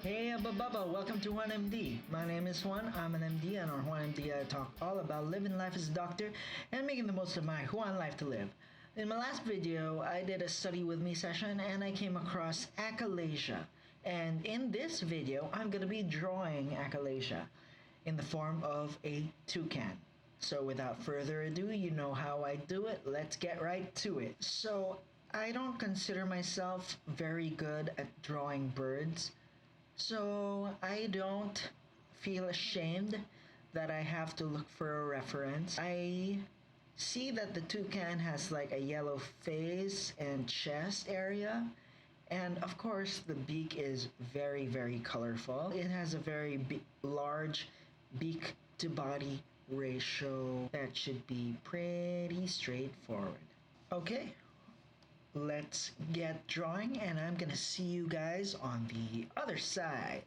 Hey ubba-bubba, welcome to JuanMD. My name is Juan, I'm an MD, and on JuanMD I talk all about living life as a doctor and making the most of my Juan life to live. In my last video, I did a study with me session and I came across achalasia. And in this video, I'm going to be drawing achalasia in the form of a toucan. So without further ado, you know how I do it. Let's get right to it. So I don't consider myself very good at drawing birds. So I don't feel ashamed that I have to look for a reference. I see that the toucan has like a yellow face and chest area. And of course, the beak is very, very colorful. It has a very large beak to body ratio that should be pretty straightforward. Okay, let's get drawing, and I'm gonna see you guys on the other side.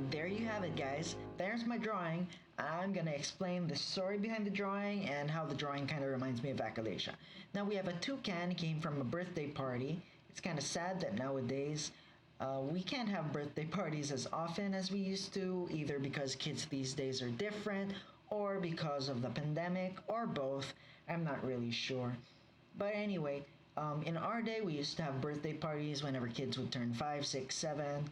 There you have it, guys. There's my drawing. I'm gonna explain the story behind the drawing and how the drawing kind of reminds me of achalasia. Now we have a toucan. Came from a birthday party. It's kind of sad that nowadays we can't have birthday parties as often as we used to, either because kids these days are different or because of the pandemic or both. I'm not really sure. But anyway, in our day we used to have birthday parties whenever kids would turn 5, 6, 7.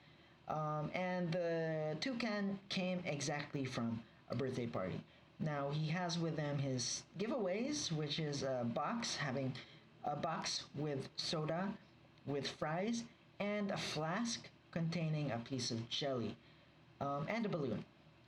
And the toucan came exactly from a birthday party. Now he has with him his giveaways, which is a box with soda, with fries, and a flask containing a piece of jelly, and a balloon.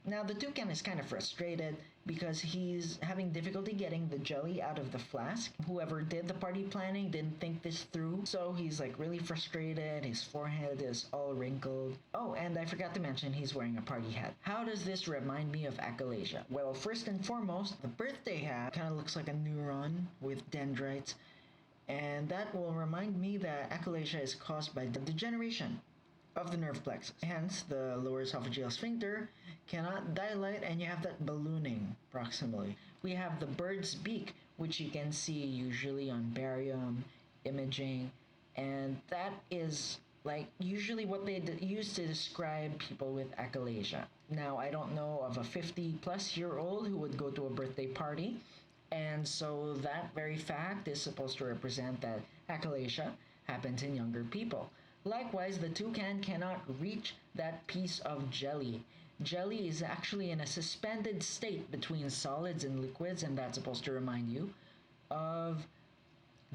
Now the toucan is kind of frustrated because he's having difficulty getting the jelly out of the flask. Whoever did the party planning didn't think this through, so he's like really frustrated. His forehead is all wrinkled. Oh, and I forgot to mention he's wearing a party hat. How does this remind me of achalasia? Well, first and foremost, the birthday hat kind of looks like a neuron with dendrites, and that will remind me that achalasia is caused by the degeneration of the nerve plexus. Hence, the lower esophageal sphincter cannot dilate and you have that ballooning proximally. We have the bird's beak, which you can see usually on barium imaging, and that is like usually what they use to describe people with achalasia. Now, I don't know of a 50-plus-year-old who would go to a birthday party, and so that very fact is supposed to represent that achalasia happens in younger people. Likewise, the toucan cannot reach that piece of jelly. Jelly is actually in a suspended state between solids and liquids, and that's supposed to remind you of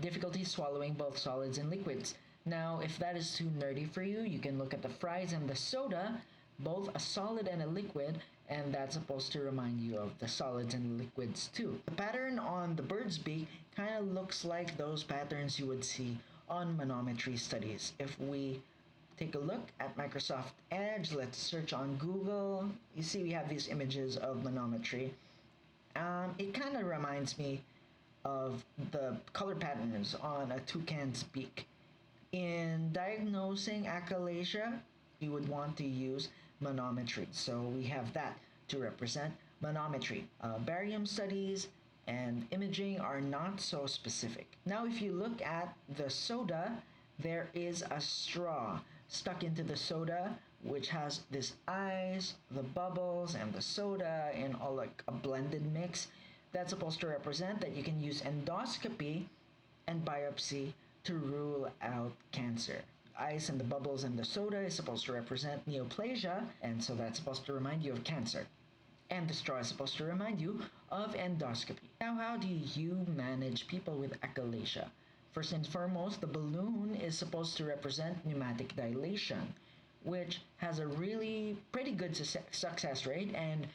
difficulty swallowing both solids and liquids. Now, if that is too nerdy for you, you can look at the fries and the soda, both a solid and a liquid, and that's supposed to remind you of the solids and liquids too. The pattern on the bird's beak kind of looks like those patterns you would see on manometry studies. If we take a look at Microsoft Edge, let's search on Google. You see we have these images of manometry. It kind of reminds me of the color patterns on a toucan's beak. In diagnosing achalasia, we would want to use manometry. So we have that to represent manometry. Barium studies and imaging are not so specific. Now, if you look at the soda, there is a straw stuck into the soda, which has this ice, the bubbles, and the soda, and all like a blended mix. That's supposed to represent that you can use endoscopy and biopsy to rule out cancer. Ice and the bubbles and the soda is supposed to represent neoplasia, and so that's supposed to remind you of cancer. And the straw is supposed to remind you of endoscopy. Now, how do you manage people with achalasia? First and foremost, the balloon is supposed to represent pneumatic dilation, which has a really pretty good success rate and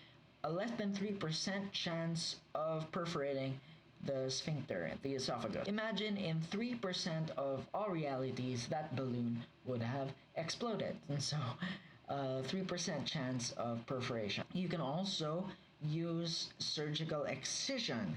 a less than 3% chance of perforating the sphincter, the esophagus. Imagine in 3% of all realities that balloon would have exploded. And so 3% chance of perforation. You can also use surgical excision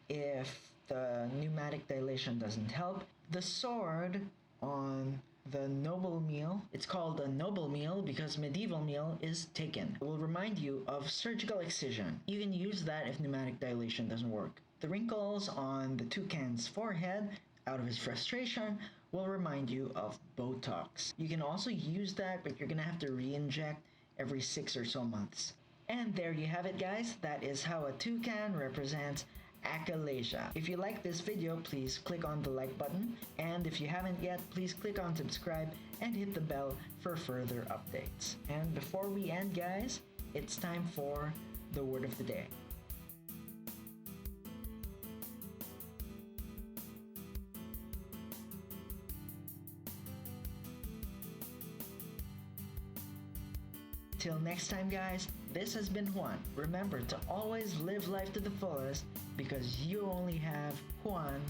if the pneumatic dilation doesn't help. The sword on the noble meal, it's called a noble meal because medieval meal is taken. It will remind you of surgical excision. You can use that if pneumatic dilation doesn't work. The wrinkles on the toucan's forehead, out of his frustration, will remind you of Botox. You can also use that, but you're gonna have to re-inject every 6 or so months. And there you have it, guys. That is how a toucan represents achalasia. If you like this video, please click on the like button, and if you haven't yet, please click on subscribe and hit the bell for further updates. And before we end, guys, it's time for the word of the day. Till next time, guys, this has been Juan. Remember to always live life to the fullest because you only have one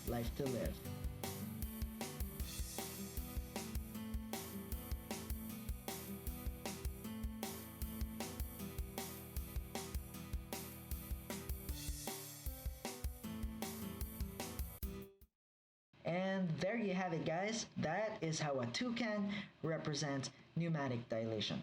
life to live. And there you have it, guys. That is how a toucan represents pneumatic dilation.